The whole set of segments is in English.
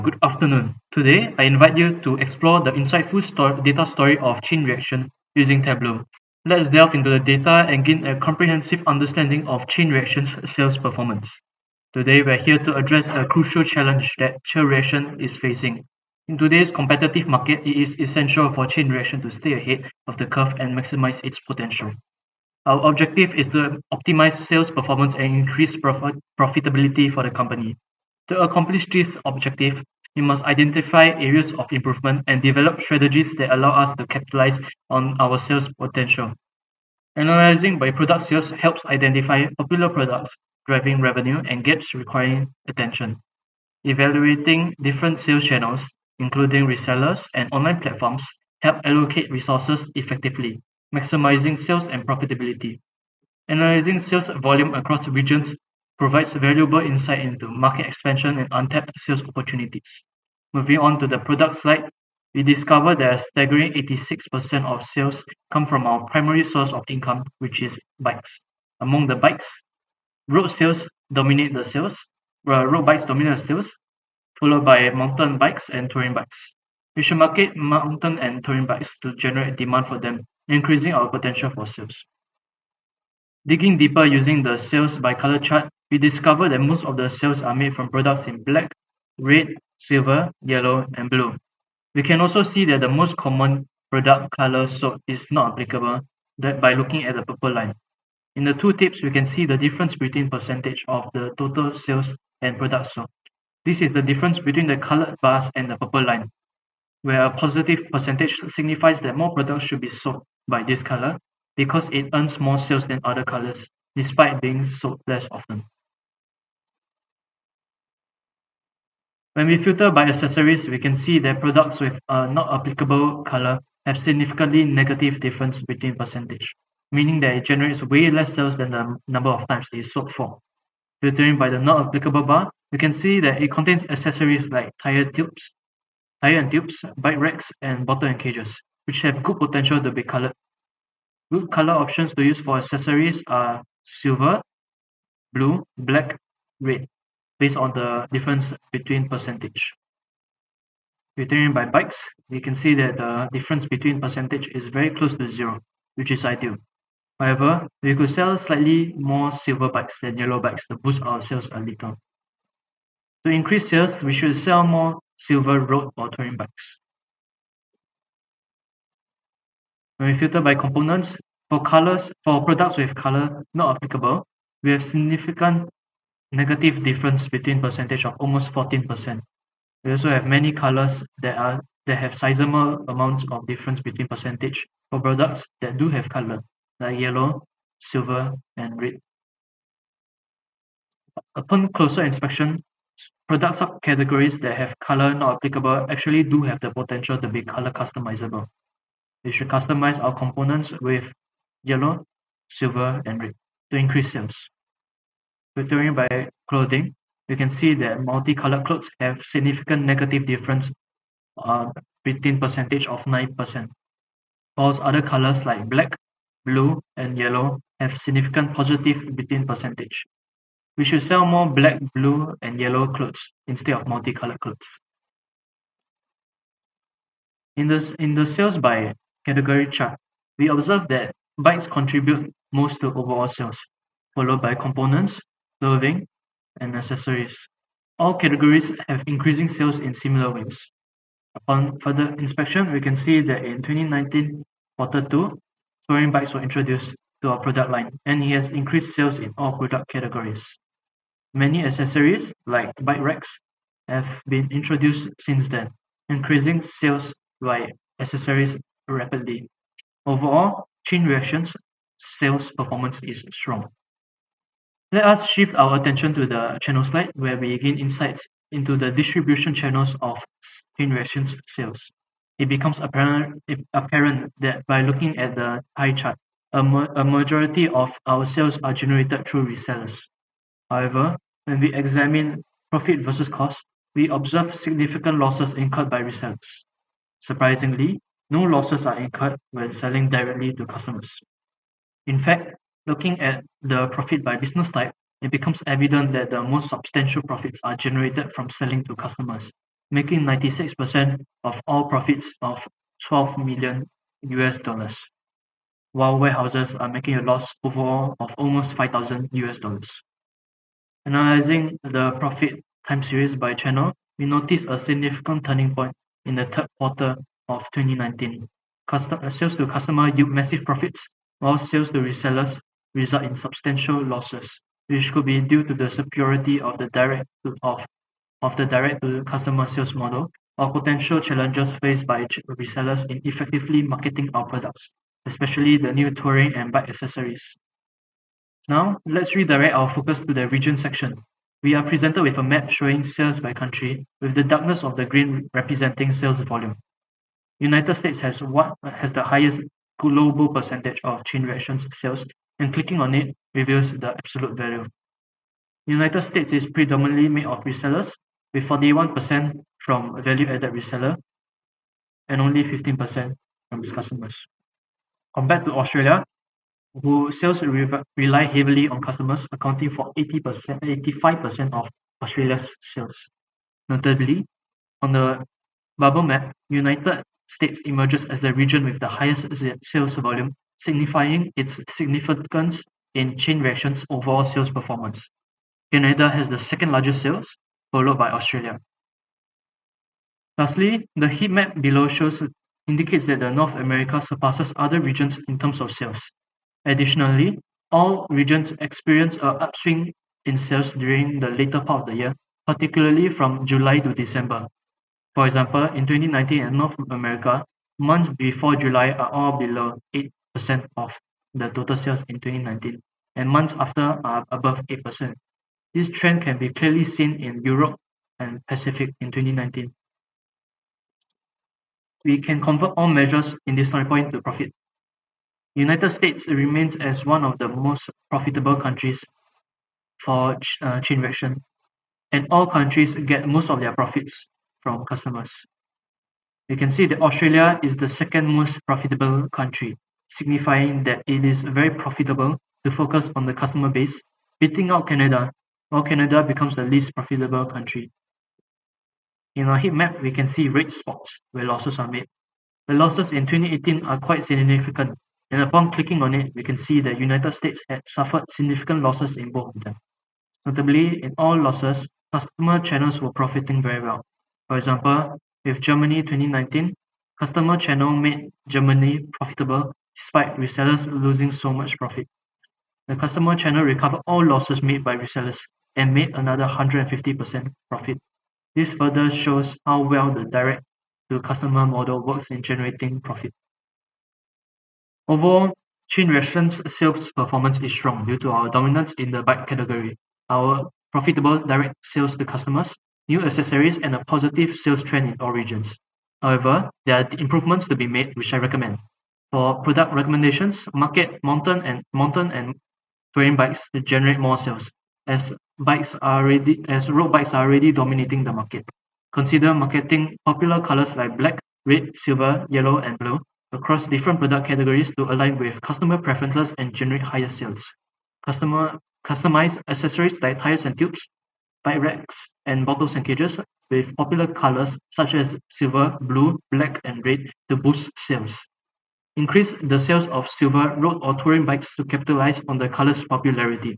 Good afternoon. Today, I invite you to explore the insightful data story of chain reaction using Tableau. Let's delve into the data and gain a comprehensive understanding of chain reactions sales performance. Today, we're here to address a crucial challenge that chain reaction is facing. In today's competitive market, it is essential for chain reaction to stay ahead of the curve and maximize its potential. Our objective is to optimize sales performance and increase profitability for the company. To accomplish this objective, we must identify areas of improvement and develop strategies that allow us to capitalize on our sales potential. Analyzing by product sales helps identify popular products driving revenue and gaps requiring attention. Evaluating different sales channels, including resellers and online platforms, help allocate resources effectively, maximizing sales and profitability. Analyzing sales volume across regions provides valuable insight into market expansion and untapped sales opportunities. Moving on to the product slide, we discover that a staggering 86% of sales come from our primary source of income, which is bikes. Among the bikes, road sales dominate the sales, road bikes dominate the sales, followed by mountain bikes and touring bikes. We should market mountain and touring bikes to generate demand for them, increasing our potential for sales. Digging deeper using the sales by color chart, we discover that most of the sales are made from products in black, red, silver, yellow, and blue. We can also see that the most common product color sold is not applicable by looking at the purple line. In the two tips, we can see the difference between percentage of the total sales and products sold. This is the difference between the colored bars and the purple line, where a positive percentage signifies that more products should be sold by this color because it earns more sales than other colors, despite being sold less often. When we filter by accessories, we can see that products with a not applicable color have significantly negative difference between percentage, meaning that it generates way less sales than the number of times it is sold for. Filtering by the not applicable bar, we can see that it contains accessories like tire and tubes, bike racks, and bottle and cages, which have good potential to be colored. Good color options to use for accessories are silver, blue, black, red, based on the difference between percentage. Filtering by bikes, we can see that the difference between percentage is very close to zero, which is ideal. However, we could sell slightly more silver bikes than yellow bikes to boost our sales a little. To increase sales, we should sell more silver road or touring bikes. When we filter by components, for products with color not applicable, we have significant negative difference between percentage of almost 14%. We also have many colors that have sizable amounts of difference between percentage for products that do have color, like yellow, silver, and red. Upon closer inspection, product subcategories that have color not applicable actually do have the potential to be color customizable. We should customize our components with yellow, silver, and red to increase sales. Filtering by clothing, we can see that multicolored clothes have significant negative difference between percentage of 9%, whilst other colors like black, blue, and yellow have significant positive between percentage. We should sell more black, blue, and yellow clothes instead of multicolored clothes. In the sales by category chart, we observe that bikes contribute most to overall sales, followed by components, clothing, and accessories. All categories have increasing sales in similar ways. Upon further inspection, we can see that in 2019 Q2, touring bikes were introduced to our product line, and it has increased sales in all product categories. Many accessories, like bike racks, have been introduced since then, increasing sales by accessories rapidly. Overall, chain reactions sales performance is strong. Let us shift our attention to the channel slide, where we gain insights into the distribution channels of chain reactions sales. It becomes apparent that by looking at the pie chart, a majority of our sales are generated through resellers. However, when we examine profit versus cost, we observe significant losses incurred by resellers. Surprisingly, no losses are incurred when selling directly to customers. In fact, looking at the profit by business type, it becomes evident that the most substantial profits are generated from selling to customers, making 96% of all profits of $12 million, while warehouses are making a loss overall of almost $5,000. Analyzing the profit time series by channel, we notice a significant turning point in the third quarter of 2019. Sales to customer yield massive profits, while sales to resellers result in substantial losses, which could be due to the superiority of the direct-to-customer sales model, or potential challenges faced by resellers in effectively marketing our products, especially the new touring and bike accessories. Now, let's redirect our focus to the region section. We are presented with a map showing sales by country, with the darkness of the green representing sales volume. United States has the highest global percentage of chain reactions sales, and clicking on it reveals the absolute value. United States is predominantly made of resellers, with 41% from value-added reseller and only 15% from its customers. Compared to Australia, whose sales rely heavily on customers, accounting for 85% of Australia's sales. Notably, on the bubble map, United States emerges as the region with the highest sales volume, signifying its significance in chain reactions' overall sales performance. Canada has the second largest sales, followed by Australia. Lastly, the heat map below indicates that North America surpasses other regions in terms of sales. Additionally, all regions experience an upswing in sales during the later part of the year, particularly from July to December. For example, in 2019 in North America, months before July are all below 8% of the total sales in 2019, and months after are above 8%. This trend can be clearly seen in Europe and Pacific in 2019. We can convert all measures in this point to profit. United States remains as one of the most profitable countries for chain reaction, and all countries get most of their profits from customers. You can see that Australia is the second most profitable country, signifying that it is very profitable to focus on the customer base, beating out Canada, while Canada becomes the least profitable country. In our heat map, we can see red spots where losses are made. The losses in 2018 are quite significant, and upon clicking on it, we can see that United States had suffered significant losses in both of them. Notably, in all losses, customer channels were profiting very well. For example, with Germany 2019, customer channel made Germany profitable despite resellers losing so much profit. The customer channel recovered all losses made by resellers and made another 150% profit. This further shows how well the direct-to-customer model works in generating profit. Overall, chain reactions sales performance is strong due to our dominance in the bike category, our profitable direct sales to customers, new accessories, and a positive sales trend in all regions. However, there are improvements to be made, which I recommend. For product recommendations, market mountain and touring bikes to generate more sales, as road bikes are already dominating the market. Consider marketing popular colors like black, red, silver, yellow, and blue across different product categories to align with customer preferences and generate higher sales. Customize accessories like tires and tubes, bike racks, and bottles and cages with popular colors such as silver, blue, black, and red to boost sales. Increase the sales of silver road or touring bikes to capitalize on the color's popularity.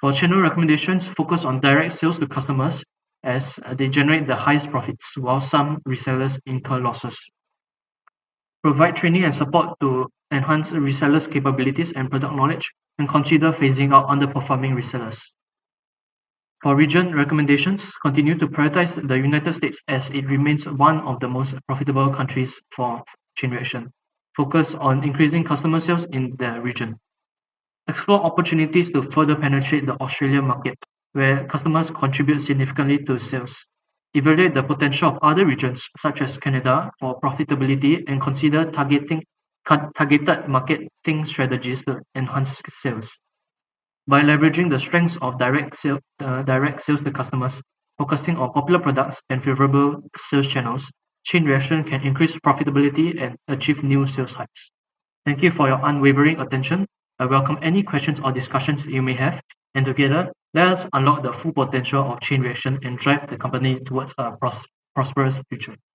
For channel recommendations, focus on direct sales to customers as they generate the highest profits, while some resellers incur losses. Provide training and support to enhance resellers' capabilities and product knowledge, and consider phasing out underperforming resellers. For region recommendations, continue to prioritize the United States as it remains one of the most profitable countries for chain reaction. Focus on increasing customer sales in the region. Explore opportunities to further penetrate the Australian market, where customers contribute significantly to sales. Evaluate the potential of other regions, such as Canada, for profitability, and consider targeted marketing strategies to enhance sales. By leveraging the strengths of direct sales to customers, focusing on popular products and favorable sales channels, chain reaction can increase profitability and achieve new sales heights. Thank you for your unwavering attention. I welcome any questions or discussions you may have, and together, let us unlock the full potential of chain reaction and drive the company towards a prosperous future.